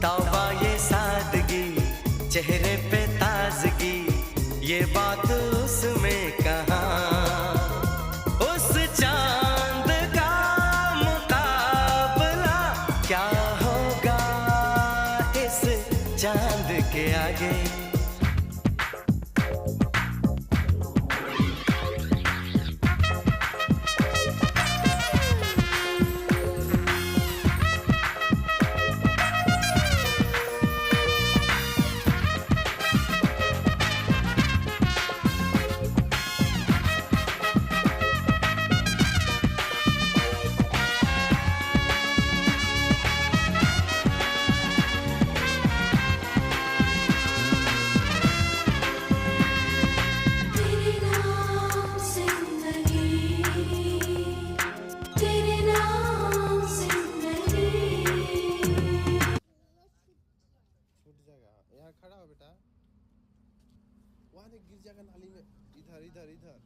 तौबा ये सादगी, चेहरे पे ताजगी, ये बात उसमें कहाँ। उस चांद का मुकाबला क्या होगा इस चांद के आगे। यहाँ खड़ा हो बेटा, वहां गिर जाएगा नाली में। इधर इधर इधर